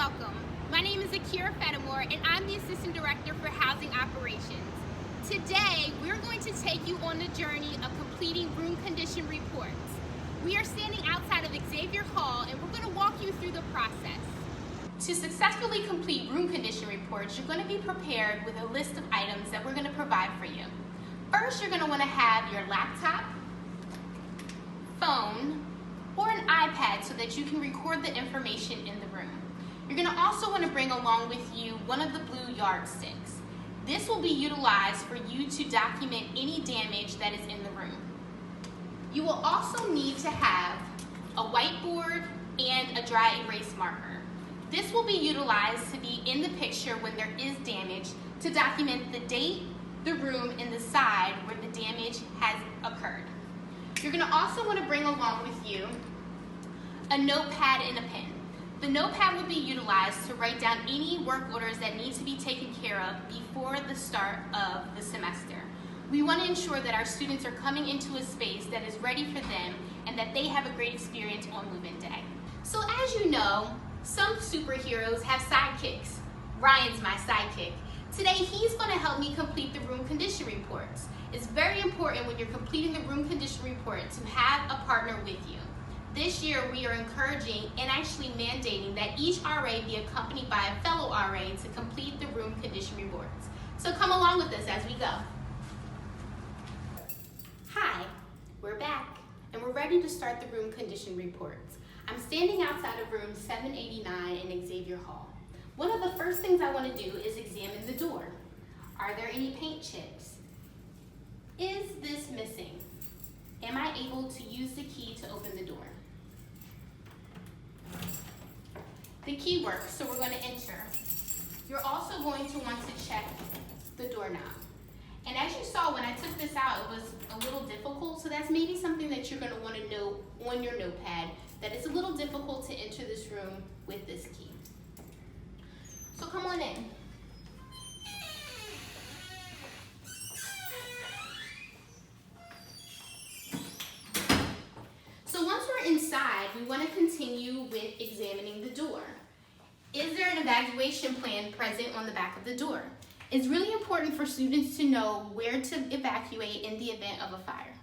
welcome. My name is Akira Fedamore, and I'm the Assistant Director for Housing Operations. Today, we're going to take you on the journey of completing room condition reports. We are standing outside of Xavier Hall, and we're going to walk you through the process. To successfully complete room condition reports, you're going to be prepared with a list of items that we're going to provide for you. First, you're going to want to have your laptop, phone, or an iPad so that you can record the information in the room. You're going to also want to bring along with you one of the blue yardsticks. This will be utilized for you to document any damage that is in the room. You will also need to have a whiteboard and a dry erase marker. This will be utilized to be in the picture when there is damage to document the date, the room, and the side where the damage has occurred. You're going to also want to bring along with you a notepad and a pen. The notepad will be utilized to write down any work orders that need to be taken care of before the start of the semester. We want to ensure that our students are coming into a space that is ready for them and that they have a great experience on move-in day. So as you know, some superheroes have sidekicks. Ryan's my sidekick. Today he's going to help me complete the room condition reports. It's very important when you're completing the room condition report to have a partner with you. This year we are encouraging and actually mandating that each RA be accompanied by a fellow RA to complete the room condition reports. So come along with us as we go. Hi, we're back and we're ready to start the room condition reports. I'm standing outside of room 789 in Xavier Hall. One of the first things I want to do is examine the door. Are there any paint chips? Is this missing? Am I able to use the key to open the door? The key works, so we're going to enter. You're also going to want to check the doorknob. And as you saw when I took this out, it was a little difficult, so that's maybe something that you're going to want to note on your notepad, that it's a little difficult to enter this room with this key. So come on in. So once we're inside, we want to continue with examining the door. Is there an evacuation plan present on the back of the door? It's really important for students to know where to evacuate in the event of a fire.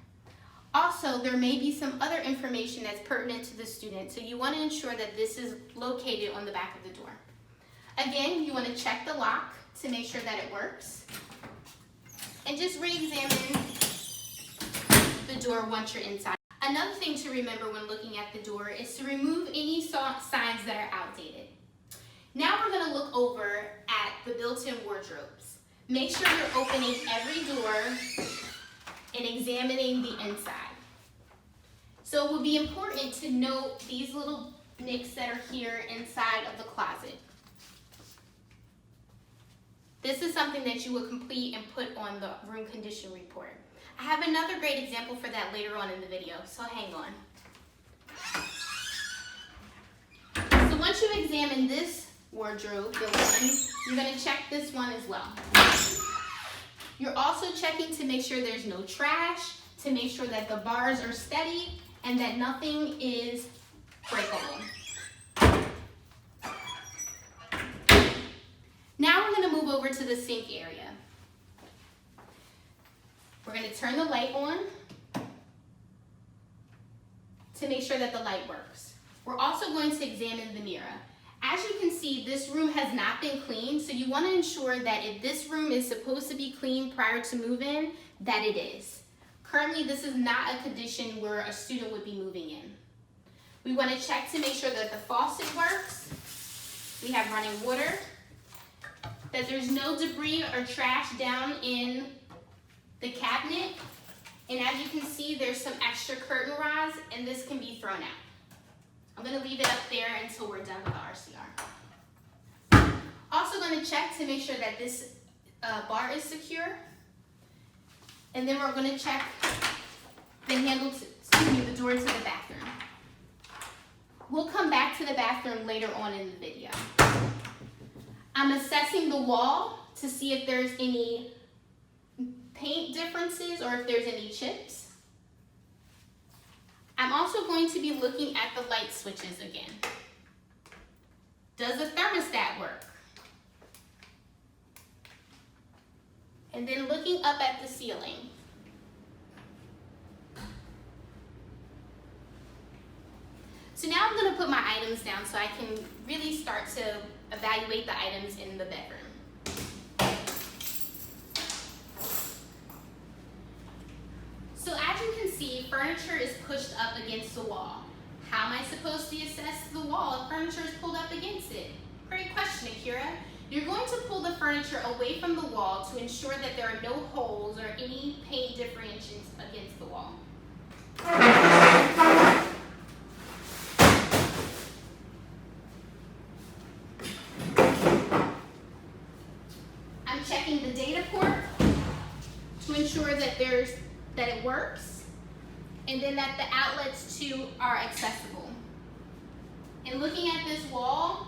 Also, there may be some other information that's pertinent to the student, so you want to ensure that this is located on the back of the door. Again, you want to check the lock to make sure that it works. And just re-examine the door once you're inside. Another thing to remember when looking at the door is to remove any signs that are outdated. Now we're going to look over at the built-in wardrobes. Make sure you're opening every door and examining the inside. So it will be important to note these little nicks that are here inside of the closet. This is something that you will complete and put on the room condition report. I have another great example for that later on in the video, so hang on. So once you examine this wardrobe, you're going to check this one as well. You're also checking to make sure there's no trash, to make sure that the bars are steady, and that nothing is breakable. Now we're going to move over to the sink area. We're going to turn the light on to make sure that the light works. We're also going to examine the mirror. As you can see, this room has not been cleaned, so you want to ensure that if this room is supposed to be cleaned prior to move-in, that it is. Currently, this is not a condition where a student would be moving in. We want to check to make sure that the faucet works. We have running water, that there's no debris or trash down in the cabinet, and as you can see, there's some extra curtain rods, and this can be thrown out. I'm going to leave it up there until we're done with the RCR. Also going to check to make sure that this bar is secure, and then we're going to check the handle, the door to the bathroom. We'll come back to the bathroom later on in the video. I'm assessing the wall to see if there's any paint differences or if there's any chips. I'm also going to be looking at the light switches again. Does the thermostat work? And then looking up at the ceiling. So now I'm going to put my items down so I can really start to evaluate the items in the bedroom. So as you can see, furniture is pushed up against the wall. How am I supposed to assess the wall if furniture is pulled up against it? Great question, Akira. You're going to pull the furniture away from the wall to ensure that there are no holes or any paint differentiations against the wall. I'm checking the data port to ensure that it works, and then that the outlets too are accessible. And looking at this wall,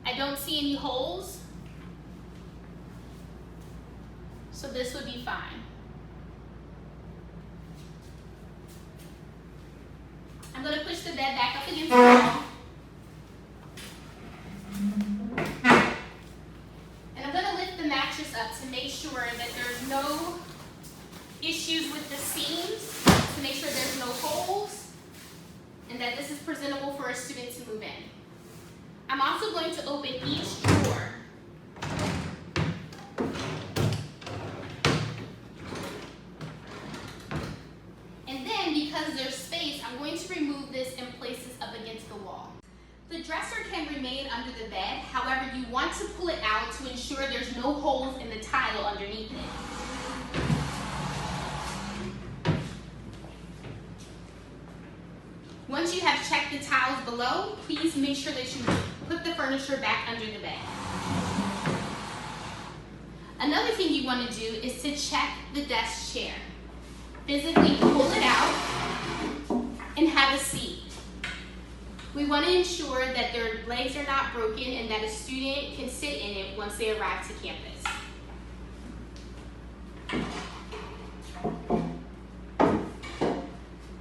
I don't see any holes, so this would be fine. I'm going to push the bed back up against the wall. And I'm going to lift the mattress up to make sure that there's no issues with the seams, to make sure there's no holes, and that this is presentable for a student to move in. I'm also going to open each drawer. And then, because there's space, I'm going to remove this and place this up against the wall. The dresser can remain under the bed, however, you want to pull it out to ensure there's no holes in the tile underneath it. Once you have checked the tiles below, please make sure that you put the furniture back under the bed. Another thing you want to do is to check the desk chair. Physically pull it out and have a seat. We want to ensure that their legs are not broken and that a student can sit in it once they arrive to campus.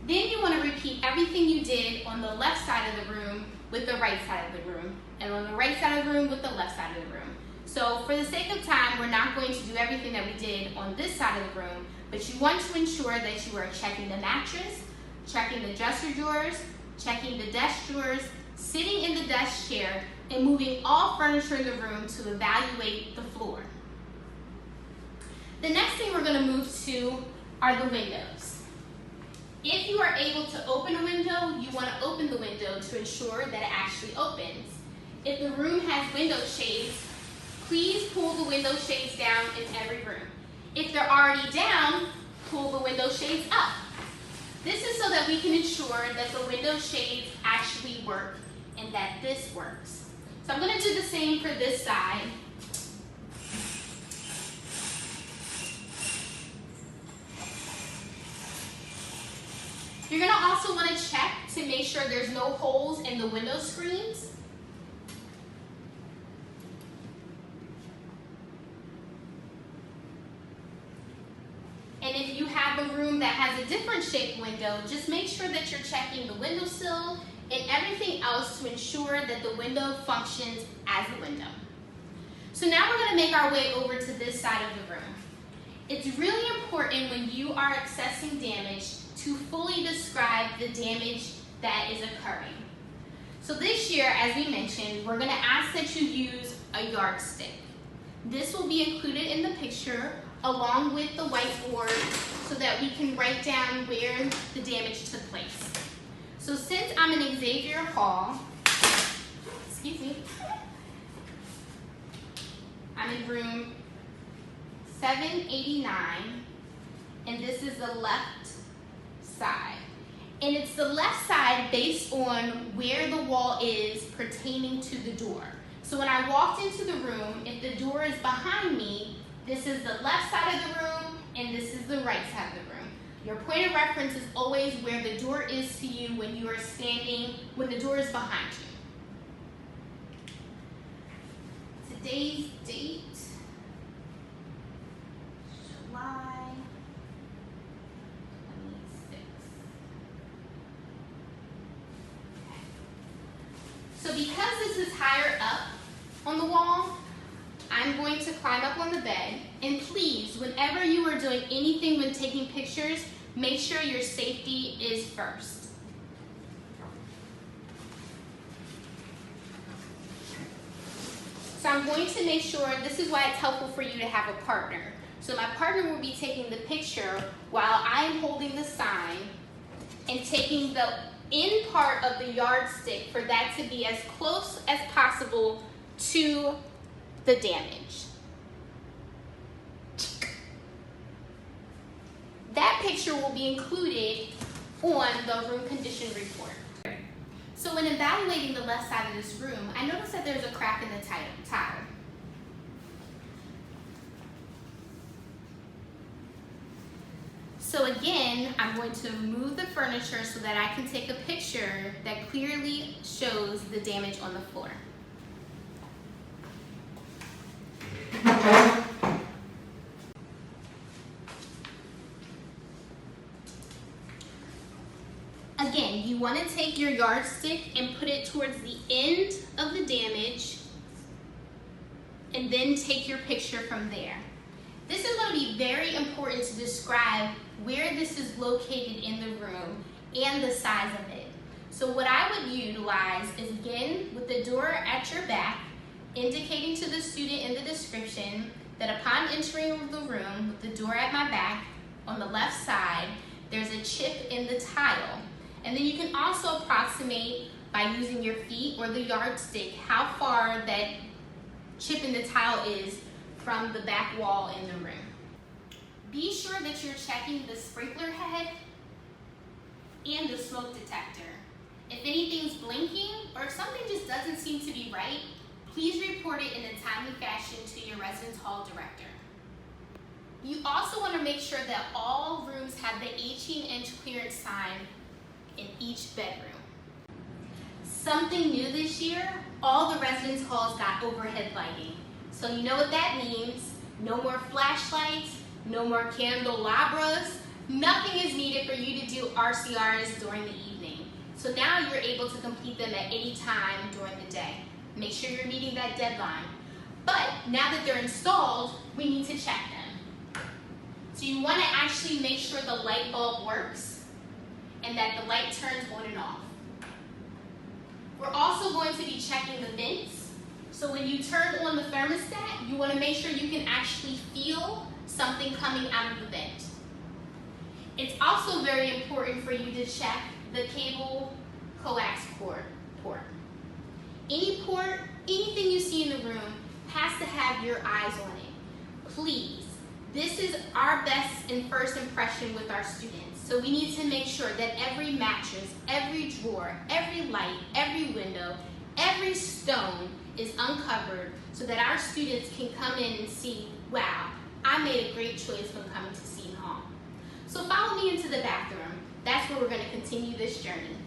Then you want to repeat everything you did on the left side of the room with the right side of the room, and on the right side of the room with the left side of the room. So for the sake of time, we're not going to do everything that we did on this side of the room, but you want to ensure that you are checking the mattress, checking the dresser drawers, checking the desk drawers, sitting in the desk chair, and moving all furniture in the room to evaluate the floor. The next thing we're going to move to are the windows. If you are able to open a window, you want to open the window to ensure that it actually opens. If the room has window shades, please pull the window shades down in every room. If they're already down, pull the window shades up. This is so that we can ensure that the window shades actually work and that this works. So I'm going to do the same for this side. You're going to also want to check to make sure there's no holes in the window screens. And if you have a room that has a different shaped window, just make sure that you're checking the windowsill and everything else to ensure that the window functions as a window. So now we're going to make our way over to this side of the room. It's really important when you are assessing damage to fully describe the damage that is occurring. So this year, as we mentioned, we're going to ask that you use a yardstick. This will be included in the picture along with the whiteboard so that we can write down where the damage took place. So since I'm in Xavier Hall, I'm in room 789, and this is the left side. And it's the left side based on where the wall is pertaining to the door. So when I walked into the room, if the door is behind me, this is the left side of the room, and this is the right side of the room. Your point of reference is always where the door is to you when you are standing, when the door is behind you. Today's date, July 26th. So because this is higher up on the wall, I'm going to climb up on the bed. And please, whenever you are doing anything when taking pictures, make sure your safety is first. So I'm going to make sure, this is why it's helpful for you to have a partner. So my partner will be taking the picture while I'm holding the sign and taking the end part of the yardstick for that to be as close as possible to the damage. That picture will be included on the room condition report. So when evaluating the left side of this room, I noticed that there's a crack in the tile. So again, I'm going to move the furniture so that I can take a picture that clearly shows the damage on the floor. Again, you want to take your yardstick and put it towards the end of the damage and then take your picture from there. This is going to be very important to describe where this is located in the room and the size of it. So what I would utilize is, again, with the door at your back, indicating to the student in the description that upon entering the room with the door at my back, on the left side, there's a chip in the tile. And then you can also approximate by using your feet or the yardstick how far that chip in the tile is from the back wall in the room. Be sure that you're checking the sprinkler head and the smoke detector. If anything's blinking or if something just doesn't seem to be right, please report it in a timely fashion to your residence hall director. You also want to make sure that all rooms have the 18-inch clearance sign in each bedroom. Something new this year, all the residence halls got overhead lighting. So you know what that means. No more flashlights, no more candelabras. Nothing is needed for you to do RCRs during the evening. So now you're able to complete them at any time during the day. Make sure you're meeting that deadline. But now that they're installed, we need to check them. So you want to actually make sure the light bulb works and that the light turns on and off. We're also going to be checking the vents. So when you turn on the thermostat, you want to make sure you can actually feel something coming out of the vent. It's also very important for you to check the cable coax port. Any port, anything you see in the room has to have your eyes on it. Please, this is our best and first impression with our students. So we need to make sure that every mattress, every drawer, every light, every window, every stone is uncovered so that our students can come in and see, wow, I made a great choice when coming to Seton Hall. So follow me into the bathroom. That's where we're going to continue this journey.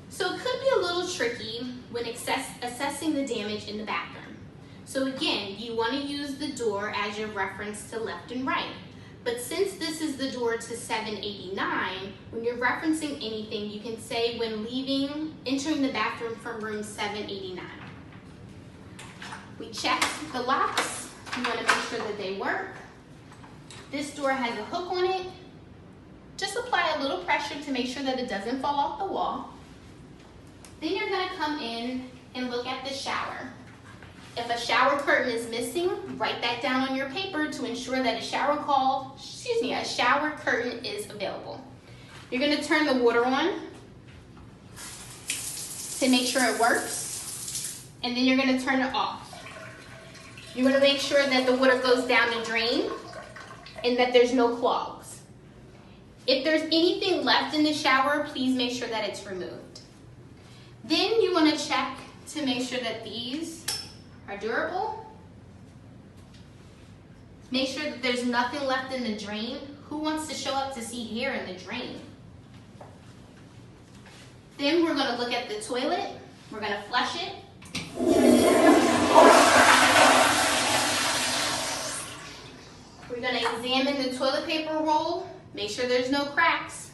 So it could be a little tricky when assessing the damage in the bathroom. So again, you want to use the door as your reference to left and right. But since this is the door to 789, when you're referencing anything, you can say when entering the bathroom from room 789. We checked the locks. You want to make sure that they work. This door has a hook on it. Just apply a little pressure to make sure that it doesn't fall off the wall. Then you're going to come in and look at the shower. If a shower curtain is missing, write that down on your paper to ensure that a shower curtain is available. You're going to turn the water on to make sure it works, and then you're going to turn it off. You're going to make sure that the water goes down the drain and that there's no clogs. If there's anything left in the shower, please make sure that it's removed. Then you want to check to make sure that these are durable. Make sure that there's nothing left in the drain. Who wants to show up to see hair in the drain? Then we're going to look at the toilet. We're going to flush it. We're going to examine the toilet paper roll. Make sure there's no cracks.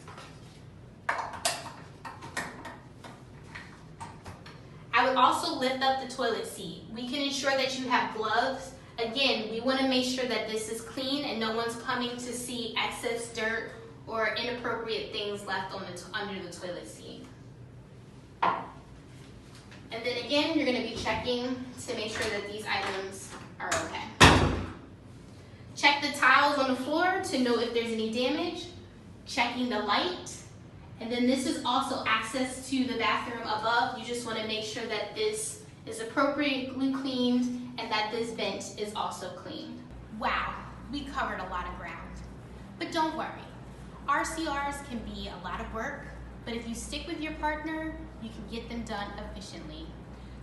I would also lift up the toilet seat. We can ensure that you have gloves. Again, we want to make sure that this is clean and no one's coming to see excess dirt or inappropriate things left on under the toilet seat. And then again, you're going to be checking to make sure that these items are okay. Check the tiles on the floor to know if there's any damage. Checking the light. And then this is also access to the bathroom above. You just want to make sure that this is appropriately cleaned and that this vent is also cleaned. Wow, we covered a lot of ground. But don't worry, RCRs can be a lot of work, but if you stick with your partner, you can get them done efficiently.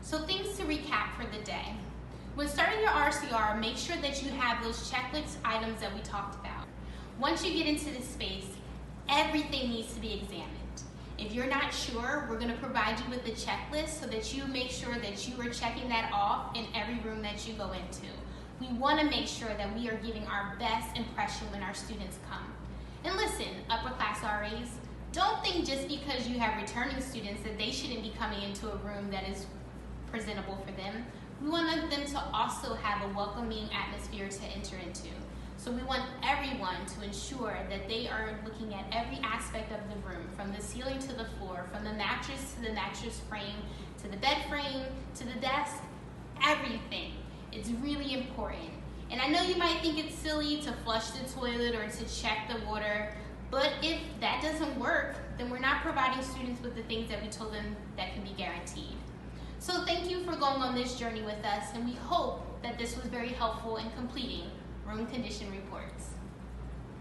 So things to recap for the day. When starting your RCR, make sure that you have those checklist items that we talked about. Once you get into this space, everything needs to be examined. If you're not sure, we're going to provide you with a checklist so that you make sure that you are checking that off in every room that you go into. We want to make sure that we are giving our best impression when our students come. And listen, upper class RAs, don't think just because you have returning students that they shouldn't be coming into a room that is presentable for them. We want them to also have a welcoming atmosphere to enter into. So we want everyone to ensure that they are looking at every aspect of the room, from the ceiling to the floor, from the mattress to the mattress frame, to the bed frame, to the desk, everything. It's really important. And I know you might think it's silly to flush the toilet or to check the water, but if that doesn't work, then we're not providing students with the things that we told them that can be guaranteed. So thank you for going on this journey with us, and we hope that this was very helpful in completing room condition reports.